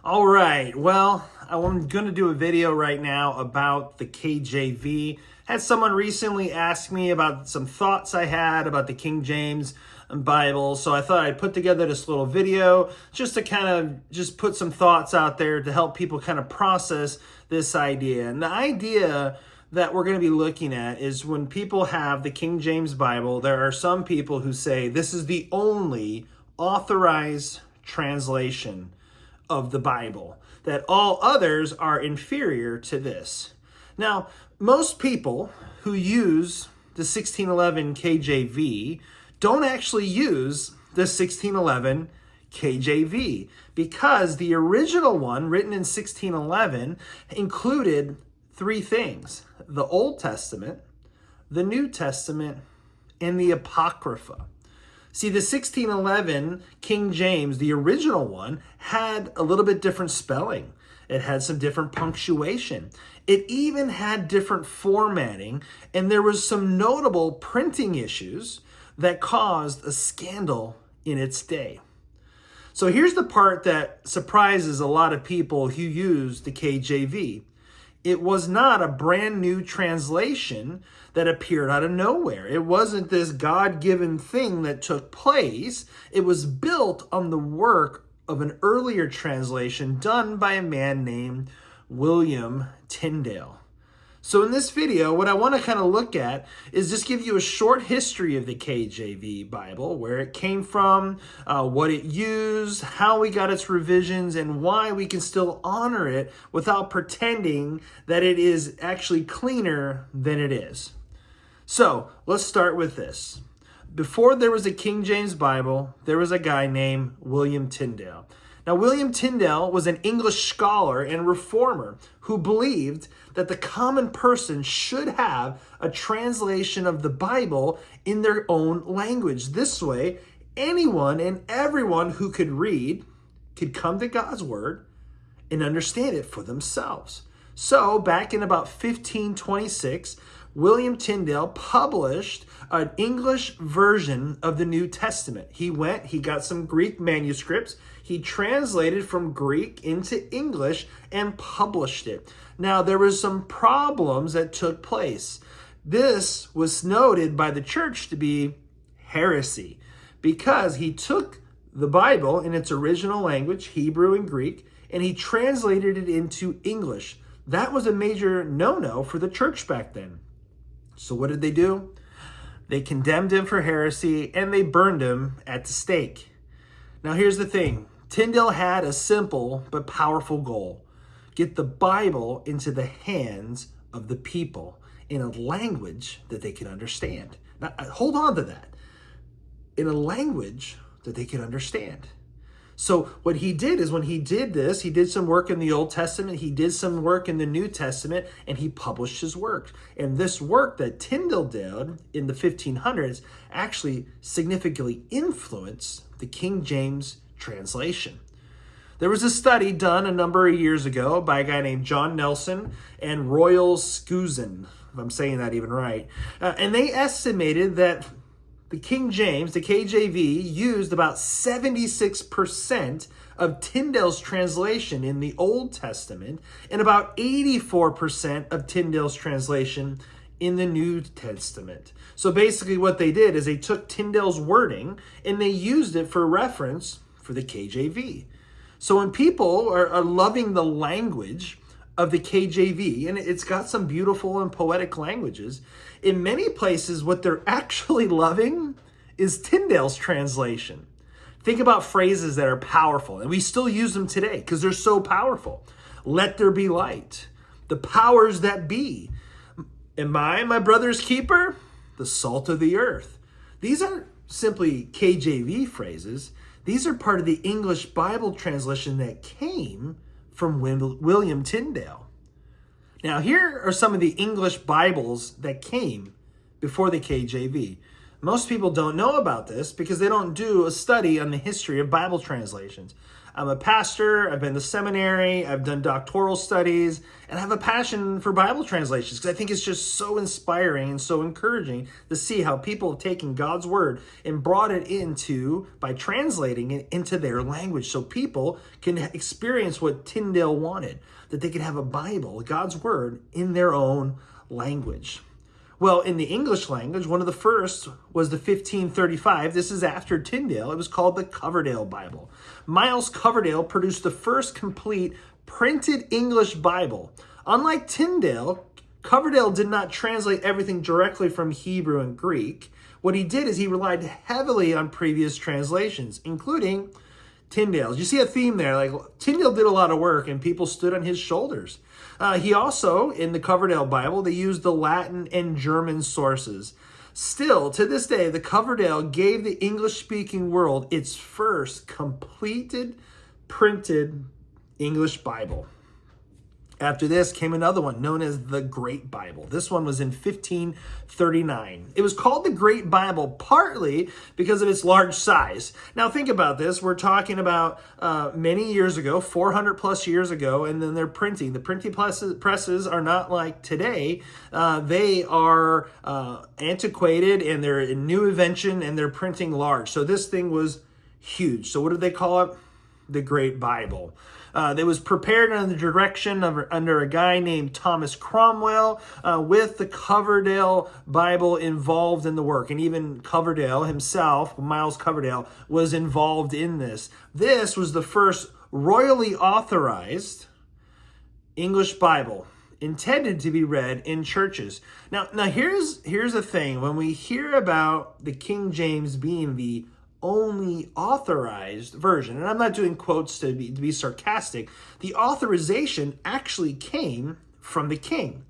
All right, well, I'm going to do a video right now about the KJV. Had someone recently ask me about some thoughts I had about the King James Bible, so I thought I'd put together this little video just to kind of just put some thoughts out there to help people kind of process this idea. And the idea that we're going to be looking at is when people have the King James Bible, there are some people who say this is the only authorized translation of the Bible, that all others are inferior to this. Now, most people who use the 1611 KJV don't actually use the 1611 KJV because the original one, written in 1611, included three things: the Old Testament, the New Testament, and the Apocrypha. See, the 1611 King James, the original one, had a little bit different spelling. It had some different punctuation. It even had different formatting, and there was some notable printing issues that caused a scandal in its day. So here's the part that surprises a lot of people who use the KJV. It was not a brand new translation that appeared out of nowhere. It wasn't this God-given thing that took place. It was built on the work of an earlier translation done by a man named William Tyndale. So in this video, what I want to kind of look at is just give you a short history of the KJV Bible, where it came from, what it used, how we got its revisions, and why we can still honor it without pretending that it is actually cleaner than it is. So let's start with this. Before there was a King James Bible, there was a guy named William Tyndale. Now, William Tyndale was an English scholar and reformer who believed that the common person should have a translation of the Bible in their own language. This way, anyone and everyone who could read could come to God's Word and understand it for themselves. So, back in about 1526, William Tyndale published an English version of the New Testament. He got some Greek manuscripts, he translated from Greek into English and published it. Now, there was some problems that took place. This was noted by the church to be heresy because he took the Bible in its original language, Hebrew and Greek, and he translated it into English. That was a major no-no for the church back then. So what did they do? They condemned him for heresy and they burned him at the stake. Now here's the thing. Tyndale had a simple but powerful goal: get the Bible into the hands of the people in a language that they could understand. Now, hold on to that. In a language that they could understand. So what he did is when he did this, he did some work in the Old Testament, he did some work in the New Testament, and he published his work. And this work that Tyndale did in the 1500s actually significantly influenced the King James translation. There was a study done a number of years ago by a guy named John Nelson and Royal Scusin, if I'm saying that even right. And they estimated that the King James, the KJV, used about 76% of Tyndale's translation in the Old Testament and about 84% of Tyndale's translation in the New Testament. So basically what they did is they took Tyndale's wording and they used it for reference for the KJV. So when people are loving the language of the KJV, and it's got some beautiful and poetic languages, in many places what they're actually loving is Tyndale's translation. Think about phrases that are powerful, and we still use them today because they're so powerful. Let there be light. The powers that be. Am I my brother's keeper? The salt of the earth. These aren't simply KJV phrases. These are part of the English Bible translation that came from William Tyndale. Now, here are some of the English Bibles that came before the KJV. Most people don't know about this because they don't do a study on the history of Bible translations. I'm a pastor, I've been to seminary, I've done doctoral studies, and I have a passion for Bible translations because I think it's just so inspiring and so encouraging to see how people have taken God's word and brought it by translating it into their language so people can experience what Tyndale wanted, that they could have a Bible, God's word, in their own language. Well, in the English language, one of the first was the 1535. This is after Tyndale. It was called the Coverdale Bible. Miles Coverdale produced the first complete printed English Bible. Unlike Tyndale, Coverdale did not translate everything directly from Hebrew and Greek. What he did is he relied heavily on previous translations, including Tyndale's. You see a theme there. Like Tyndale did a lot of work and people stood on his shoulders. He also, in the Coverdale Bible, they used the Latin and German sources. Still, to this day, the Coverdale gave the English-speaking world its first completed, printed English Bible. After this came another one known as the Great Bible. This one was in 1539. It was called the Great Bible partly because of its large size. Now think about this. We're talking about many years ago, 400 plus years ago, and then they're printing. The printing presses are not like today. They are antiquated and they're a new invention and they're printing large. So this thing was huge. So what did they call it? The Great Bible. It was prepared under the direction under a guy named Thomas Cromwell, with the Coverdale Bible involved in the work. And even Coverdale himself, Miles Coverdale, was involved in this. This was the first royally authorized English Bible intended to be read in churches. Now here's the thing. When we hear about the King James being the only authorized version, and I'm not doing quotes to be sarcastic, the authorization actually came from the king.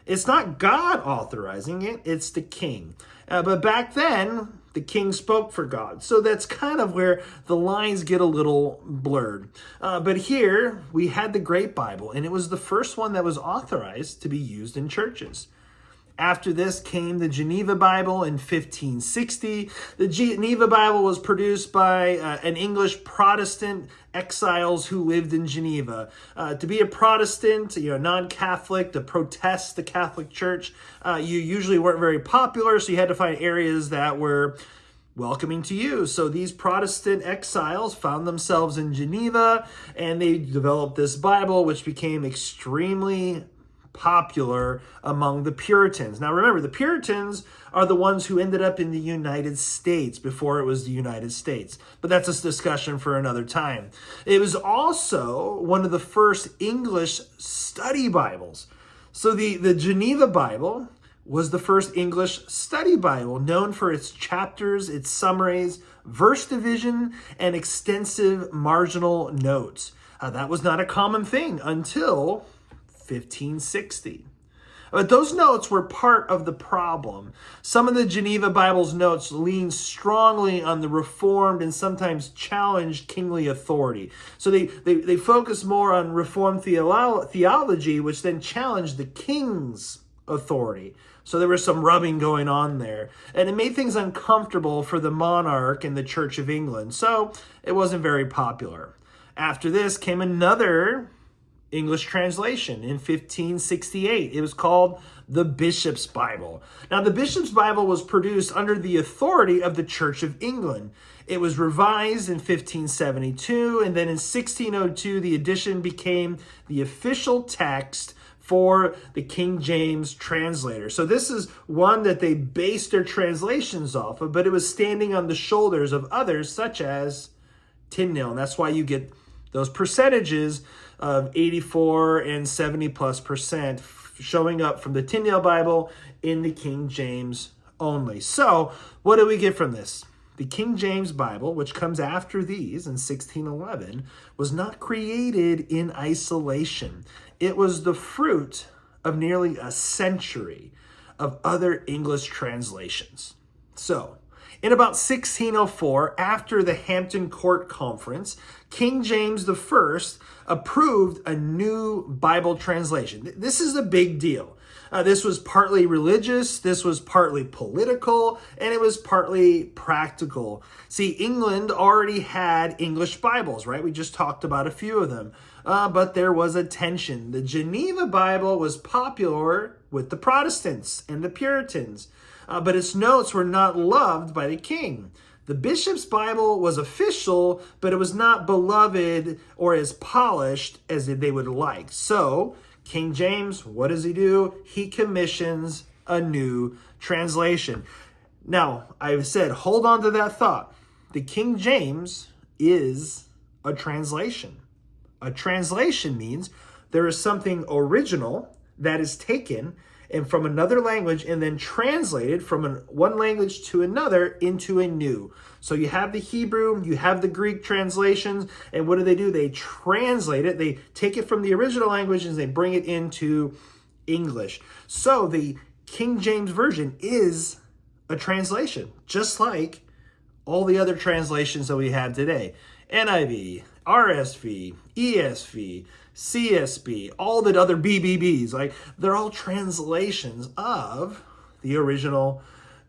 It's not God authorizing it, it's the king. But back then, the king spoke for God. So that's kind of where the lines get a little blurred. But here, we had the Great Bible, and it was the first one that was authorized to be used in churches. After this came the Geneva Bible in 1560. The Geneva Bible was produced by an English Protestant exiles who lived in Geneva. To be a Protestant, non-Catholic, to protest the Catholic Church, you usually weren't very popular, so you had to find areas that were welcoming to you. So these Protestant exiles found themselves in Geneva, and they developed this Bible, which became extremely popular among the Puritans. Now remember, the Puritans are the ones who ended up in the United States before it was the United States. But that's a discussion for another time. It was also one of the first English study Bibles. So the Geneva Bible was the first English study Bible, known for its chapters, its summaries, verse division, and extensive marginal notes. That was not a common thing until 1560. But those notes were part of the problem. Some of the Geneva Bible's notes lean strongly on the Reformed and sometimes challenged kingly authority. So they focus more on Reformed theology, which then challenged the king's authority. So there was some rubbing going on there. And it made things uncomfortable for the monarch and the Church of England. So it wasn't very popular. After this came another English translation in 1568. It was called the Bishop's Bible. Now, the Bishop's Bible was produced under the authority of the Church of England. It was revised in 1572, and then in 1602, the edition became the official text for the King James translator. So this is one that they based their translations off of, but it was standing on the shoulders of others, such as Tyndale. And that's why you get those percentages of 84 and 70+% showing up from the Tyndale Bible in the King James only. So what do we get from this? The King James Bible, which comes after these in 1611, was not created in isolation. It was the fruit of nearly a century of other English translations. So In about 1604, after the Hampton Court Conference, King James I approved a new Bible translation. This is a big deal. This was partly religious, this was partly political, and it was partly practical. See, England already had English Bibles, right? We just talked about a few of them. But there was a tension. The Geneva Bible was popular with the Protestants and the Puritans, but its notes were not loved by the king. The bishop's Bible was official, but it was not beloved or as polished as they would like. So, King James, what does he do? He commissions a new translation. Now, I've said, hold on to that thought. The King James is a translation. A translation means there is something original that is taken and from another language and then translated from one language to another into a new. So you have the Hebrew, you have the Greek translations, and what do? They translate it. They take it from the original language and they bring it into English. So the King James Version is a translation, just like all the other translations that we have today. NIV, RSV, ESV, CSB, all the other BBBs, like they're all translations of the original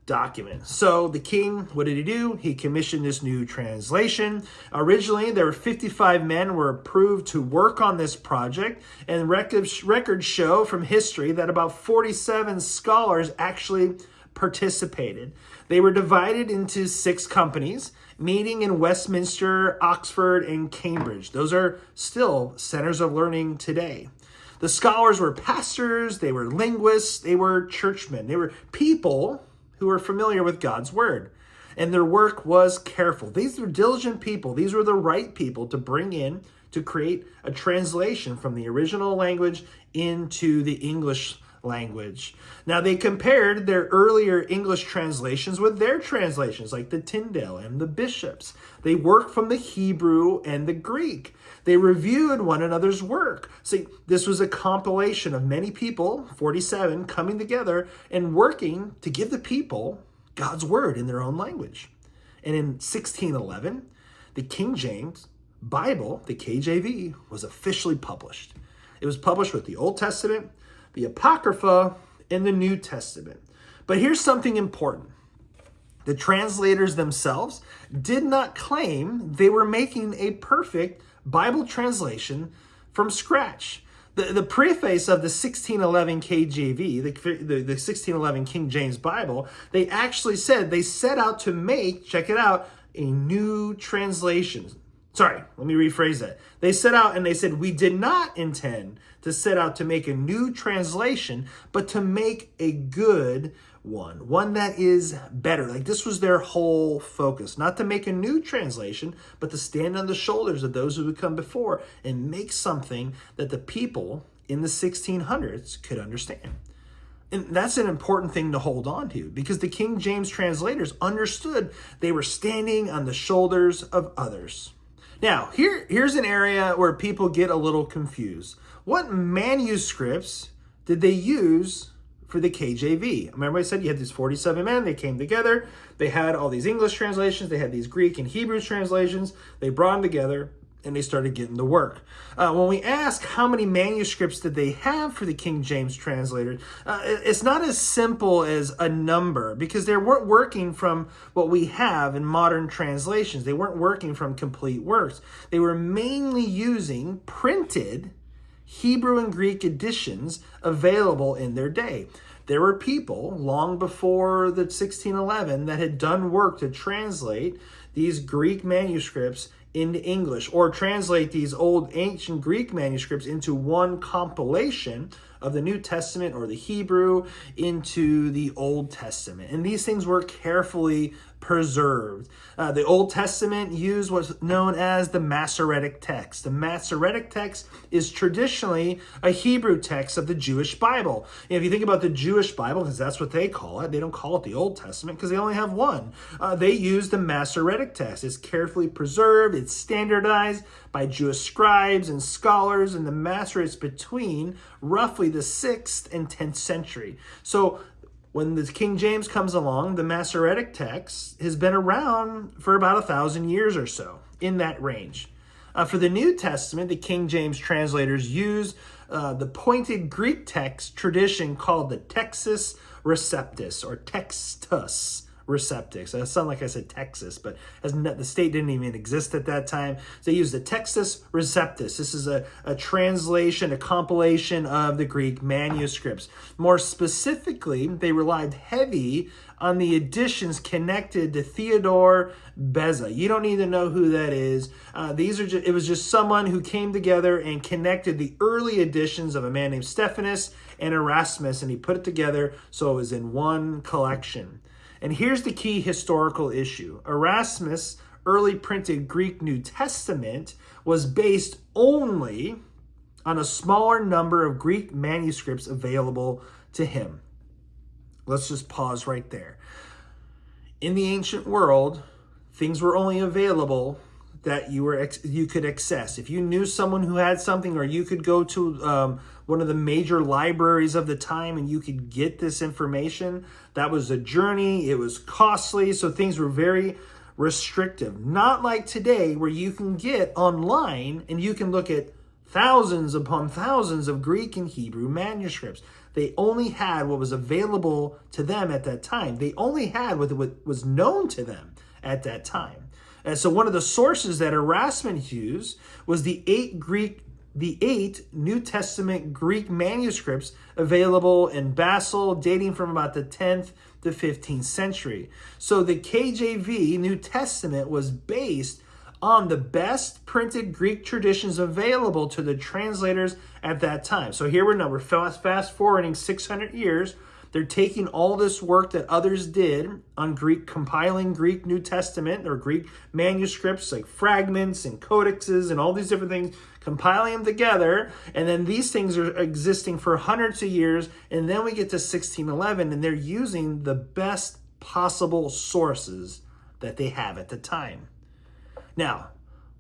document. So the king, what did he do? He commissioned this new translation. Originally, there were 55 men were approved to work on this project, and records show from history that about 47 scholars actually participated. They were divided into 6 companies, meeting in Westminster, Oxford, and Cambridge. Those are still centers of learning today. The scholars were pastors, they were linguists, they were churchmen. They were people who were familiar with God's word. And their work was careful. These were diligent people. These were the right people to bring in to create a translation from the original language into the English language. Now, they compared their earlier English translations with their translations, like the Tyndale and the bishops. They worked from the Hebrew and the Greek. They reviewed one another's work. See, this was a compilation of many people, 47, coming together and working to give the people God's word in their own language. And in 1611, the King James Bible, the KJV, was officially published. It was published with the Old Testament, the Apocrypha, and the New Testament. But here's something important. The translators themselves did not claim they were making a perfect Bible translation from scratch. The preface of the 1611 KJV, the 1611 King James Bible, they actually said they set out to make, check it out, a new translation. Sorry, let me rephrase that. They set out and they said, we did not intend to set out to make a new translation, but to make a good one that is better. Like this was their whole focus, not to make a new translation, but to stand on the shoulders of those who would come before and make something that the people in the 1600s could understand. And that's an important thing to hold on to because the King James translators understood they were standing on the shoulders of others. Now, here's an area where people get a little confused. What manuscripts did they use for the KJV? Remember I said you had these 47 men, they came together, they had all these English translations, they had these Greek and Hebrew translations, they brought them together, and they started getting to work. When we ask how many manuscripts did they have for the King James translators, it's not as simple as a number because they weren't working from what we have in modern translations. They weren't working from complete works. They were mainly using printed Hebrew and Greek editions available in their day. There were people long before the 1611 that had done work to translate these Greek manuscripts into English or translate these old ancient Greek manuscripts into one compilation of the New Testament or the Hebrew into the Old Testament. And these things were carefully preserved. The Old Testament used what's known as the Masoretic text. The Masoretic text is traditionally a Hebrew text of the Jewish Bible. And if you think about the Jewish Bible, because that's what they call it, they don't call it the Old Testament because they only have one. They use the Masoretic text. It's carefully preserved. It's standardized by Jewish scribes and scholars, and the Masoretic is between roughly the 6th and 10th century. So When the King James comes along, the Masoretic text has been around for about 1,000 years or so, in that range. For the New Testament, the King James translators use the pointed Greek text tradition called the Textus Receptus, or Textus Receptus. It sounds like I said Texas, but the state didn't even exist at that time. So they use the Textus Receptus. This is a translation, a compilation of the Greek manuscripts. More specifically, they relied heavy on the editions connected to Theodore Beza. You don't need to know who that is. It was just someone who came together and connected the early editions of a man named Stephanus and Erasmus, and he put it together so it was in one collection. And here's the key historical issue. Erasmus' early printed Greek New Testament was based only on a smaller number of Greek manuscripts available to him. Let's just pause right there. In the ancient world, things were only available that you could access. If you knew someone who had something, or you could go to one of the major libraries of the time and you could get this information, that was a journey. It was costly, so things were very restrictive. Not like today, where you can get online and you can look at thousands upon thousands of Greek and Hebrew manuscripts. They only had what was available to them at that time. They only had what was known to them at that time. And so one of the sources that Erasmus used was the eight New Testament Greek manuscripts available in Basel, dating from about the 10th to 15th century. So the KJV New Testament was based on the best printed Greek traditions available to the translators at that time. So here we're fast forwarding 600 years. They're taking all this work that others did on Greek, compiling Greek New Testament or Greek manuscripts like fragments and codexes and all these different things, compiling them together. And then these things are existing for hundreds of years. And then we get to 1611 and they're using the best possible sources that they have at the time. Now,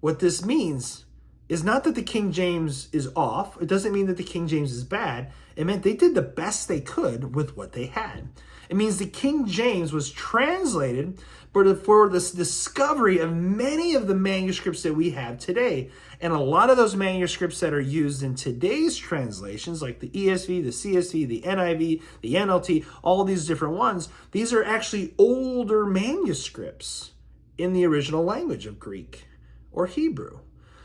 what this means is not that the King James is off. It doesn't mean that the King James is bad. It meant they did the best they could with what they had. It means the King James was translated for this discovery of many of the manuscripts that we have today. And a lot of those manuscripts that are used in today's translations, like the ESV, the CSV, the NIV, the NLT, all these different ones, these are actually older manuscripts in the original language of Greek or Hebrew.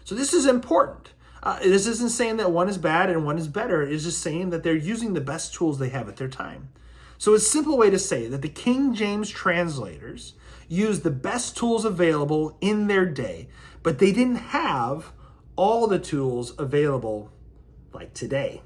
So this is important. This isn't saying that one is bad and one is better. It's just saying that they're using the best tools they have at their time. So it's a simple way to say that the King James translators used the best tools available in their day, but they didn't have all the tools available like today.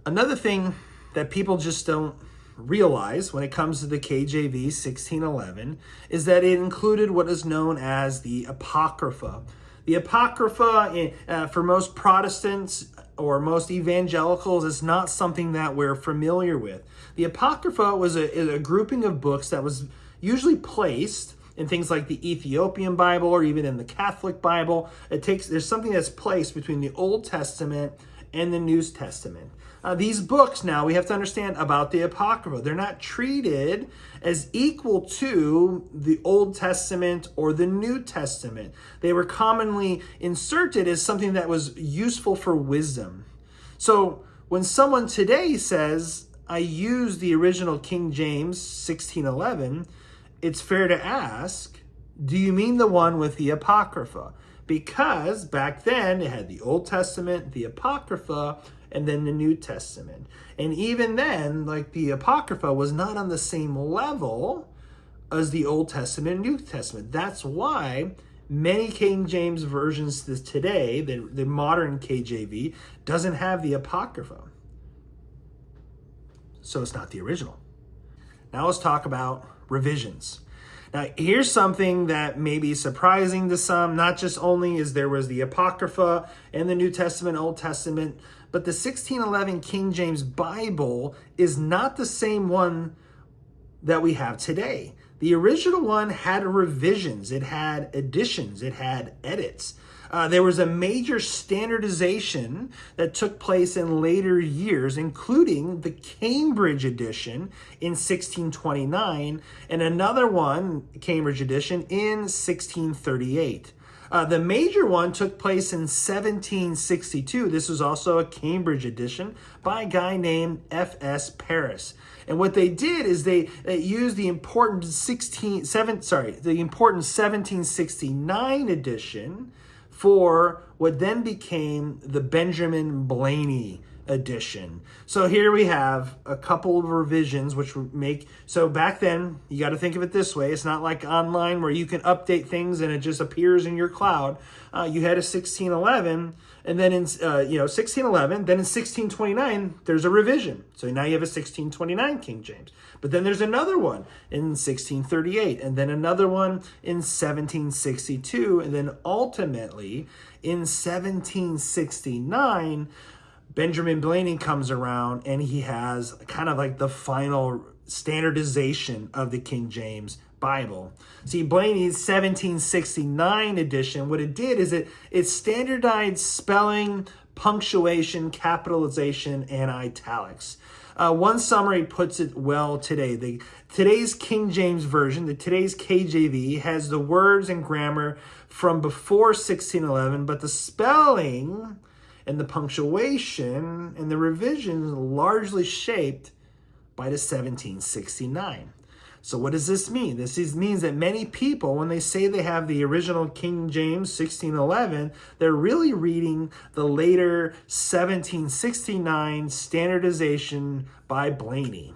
Another thing that people just don't realize when it comes to the KJV 1611 is that it included what is known as the Apocrypha. The Apocrypha, for most Protestants or most evangelicals, is not something that we're familiar with. The Apocrypha was a grouping of books that was usually placed in things like the Ethiopian Bible or even in the Catholic Bible. There's something that's placed between the Old Testament and the New Testament. These books now, we have to understand about the Apocrypha. They're not treated as equal to the Old Testament or the New Testament. They were commonly inserted as something that was useful for wisdom. So when someone today says, I use the original King James 1611, it's fair to ask, do you mean the one with the Apocrypha? Because back then it had the Old Testament, the Apocrypha, and then the New Testament. And even then, like, the Apocrypha was not on the same level as the Old Testament and New Testament. That's why many King James versions today, the modern KJV, doesn't have the Apocrypha. So it's not the original. Now let's talk about revisions. Now, here's something that may be surprising to some. Not just only is there was the Apocrypha and the New Testament, Old Testament, but the 1611 King James Bible is not the same one that we have today. The original one had revisions, it had additions, it had edits. There was a major standardization that took place in later years, including the Cambridge edition in 1629 and another one, Cambridge edition, in 1638. The major one took place in 1762. This was also a Cambridge edition by a guy named F.S. Paris. And what they did is they used the important 1769 edition for what then became the Benjamin Blaney edition. So here we have a couple of revisions which would make, so back then you got to think of it this way. It's not like online where you can update things and it just appears in your cloud. You had a 1611 and then in 1611, then in 1629 there's a revision. So now you have a 1629 King James. But then there's another one in 1638 and then another one in 1762 and then ultimately in 1769 Benjamin Blaney comes around and he has kind of like the final standardization of the King James Bible. See, Blaney's 1769 edition, what it did is it standardized spelling, punctuation, capitalization, and italics. One summary puts it well today. Today's King James Version, today's KJV, has the words and grammar from before 1611, but the spelling and the punctuation and the revisions largely shaped by the 1769. So what does this mean? This means that many people, when they say they have the original King James 1611, they're really reading the later 1769 standardization by Blaney.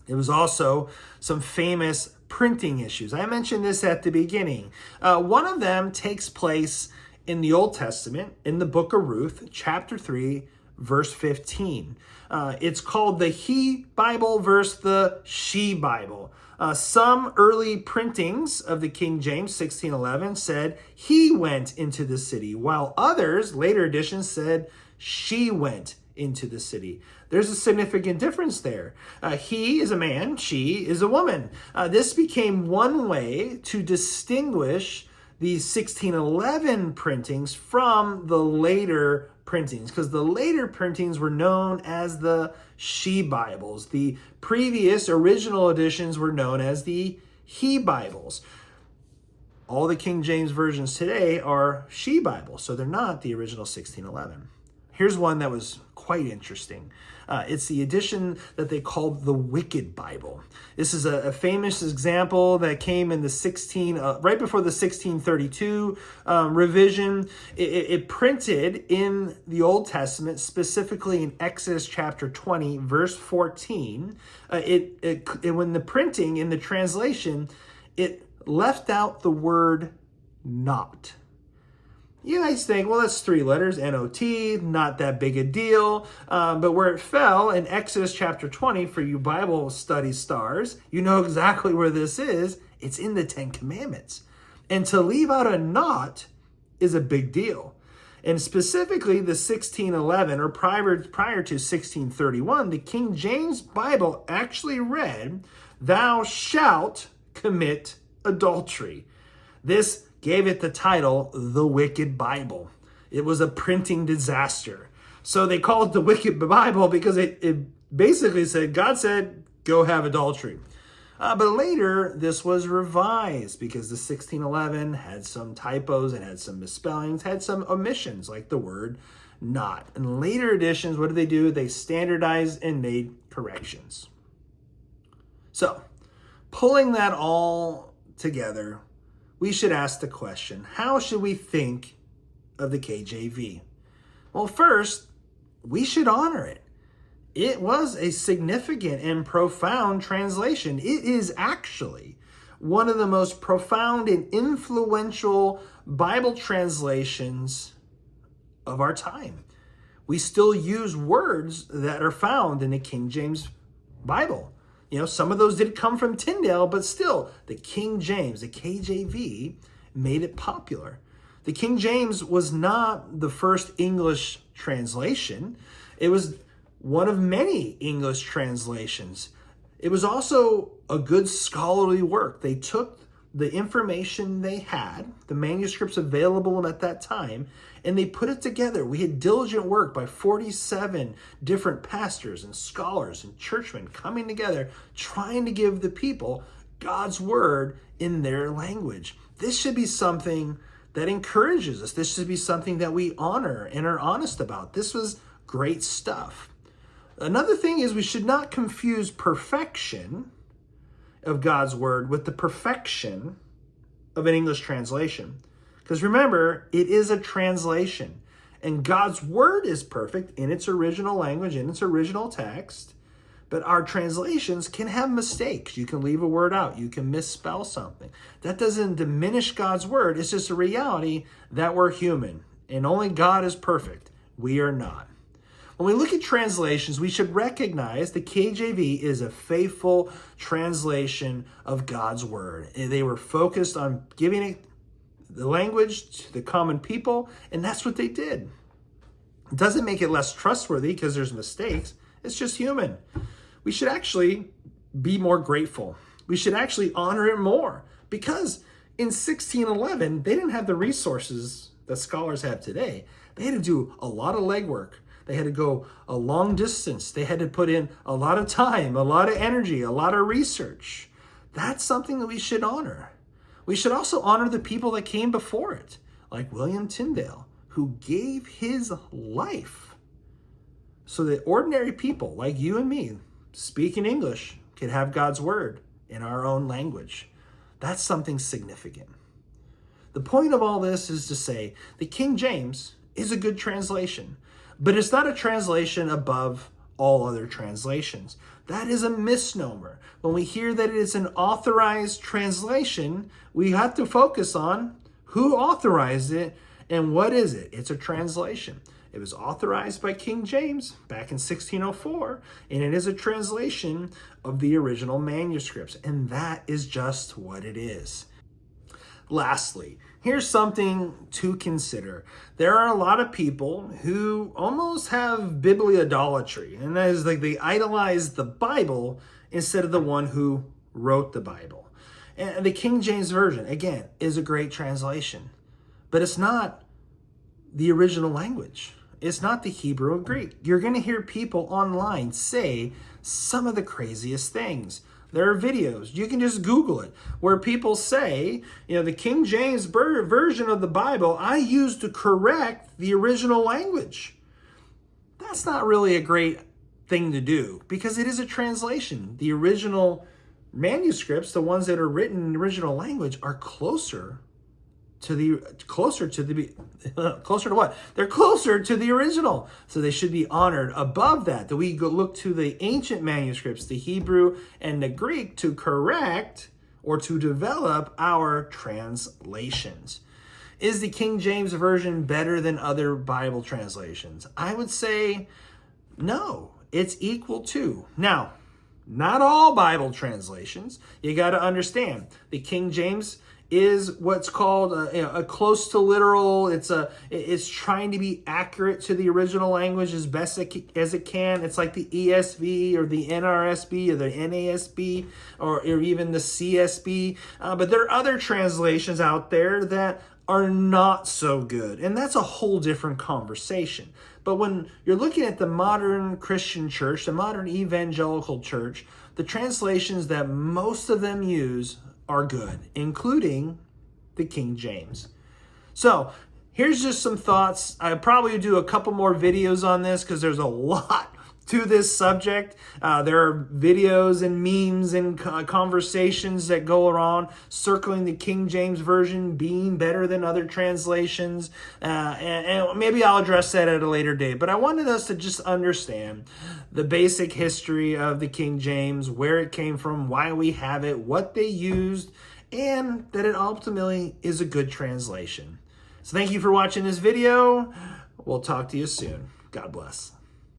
There was also some famous printing issues. I mentioned this at the beginning. One of them takes place in the Old Testament, in the book of Ruth, chapter 3, verse 15. It's called the He Bible versus the She Bible. Some early printings of the King James 1611 said he went into the city, while others, later editions, said she went into the city. There's a significant difference there. He is a man, she is a woman. This became one way to distinguish these 1611 printings from the later printings, because the later printings were known as the She Bibles. The previous original editions were known as the He Bibles. All the King James versions today are She Bibles, so they're not the original 1611. Here's one that was quite interesting. It's the edition that they called the Wicked Bible. This is a famous example that came in the right before the 1632 revision. It printed in the Old Testament, specifically in Exodus chapter 20, verse 14. When the printing, in the translation, it left out the word not. You guys think, well, that's 3 letters, N-O-T, not that big a deal. But where it fell in Exodus chapter 20, for you Bible study stars, you know exactly where this is. It's in the 10 Commandments. And to leave out a not is a big deal. And specifically the 1611, or prior to 1631, the King James Bible actually read, "Thou shalt commit adultery." This gave it the title, The Wicked Bible. It was a printing disaster. So they called it the Wicked Bible because it basically said, God said, go have adultery. But later, this was revised because the 1611 had some typos, it had some misspellings, had some omissions, like the word not. In later editions, what do? They standardized and made corrections. So, pulling that all together, we should ask the question, how should we think of the KJV? Well, first, we should honor it. It was a significant and profound translation. It is actually one of the most profound and influential Bible translations of our time. We still use words that are found in the King James Bible. You know, some of those did come from Tyndale, but still, the King James, the KJV, made it popular. The King James was not the first English translation. It was one of many English translations. It was also a good scholarly work. They took the information they had, the manuscripts available at that time, and they put it together. We had diligent work by 47 different pastors and scholars and churchmen coming together, trying to give the people God's word in their language. This should be something that encourages us. This should be something that we honor and are honest about. This was great stuff. Another thing is we should not confuse perfection of God's word with the perfection of an English translation. Because remember, it is a translation. And God's word is perfect in its original language, in its original text. But our translations can have mistakes. You can leave a word out. You can misspell something. That doesn't diminish God's word. It's just a reality that we're human. And only God is perfect. We are not. When we look at translations, we should recognize the KJV is a faithful translation of God's word. They were focused on giving it the language to the common people, and that's what they did. It doesn't make it less trustworthy because there's mistakes. It's just human. We should actually be more grateful. We should actually honor it more because in 1611, they didn't have the resources that scholars have today. They had to do a lot of legwork. They had to go a long distance. They had to put in a lot of time, a lot of energy, a lot of research. That's something that we should honor. We should also honor the people that came before it, like William Tyndale, who gave his life so that ordinary people like you and me, speaking English, could have God's word in our own language. That's something significant. The point of all this is to say the King James is a good translation, but it's not a translation above all other translations. That is a misnomer. When we hear that it is an authorized translation, we have to focus on who authorized it and what is it. It's a translation. It was authorized by King James back in 1604, and it is a translation of the original manuscripts, and that is just what it is. Lastly, here's something to consider. There are a lot of people who almost have bibliolatry, and that is like they idolize the Bible instead of the one who wrote the Bible. And the King James Version, again, is a great translation, but it's not the original language. It's not the Hebrew and Greek. You're going to hear people online say some of the craziest things. There are videos, you can just Google it, where people say, the King James Version of the Bible, I used to correct the original language. That's not really a great thing to do because it is a translation. The original manuscripts, the ones that are written in the original language, are closer to what? They're closer to the original. So they should be honored above that. That we go look to the ancient manuscripts, the Hebrew and the Greek, to correct or to develop our translations. Is the King James Version better than other Bible translations? I would say no. It's equal to. Now, not all Bible translations. You got to understand the King James is what's called a close to literal. It's trying to be accurate to the original language as best as it can. It's like the ESV or the NRSB or the NASB or even the CSB. But there are other translations out there that are not so good. And that's a whole different conversation. But when you're looking at the modern Christian church, the modern evangelical church, the translations that most of them use are good, including the King James. So here's just some thoughts. I probably do a couple more videos on this because there's a lot to this subject. There are videos and memes and conversations that go around circling the King James Version being better than other translations. And maybe I'll address that at a later date. But I wanted us to just understand the basic history of the King James, where it came from, why we have it, what they used, and that it ultimately is a good translation. So thank you for watching this video. We'll talk to you soon. God bless.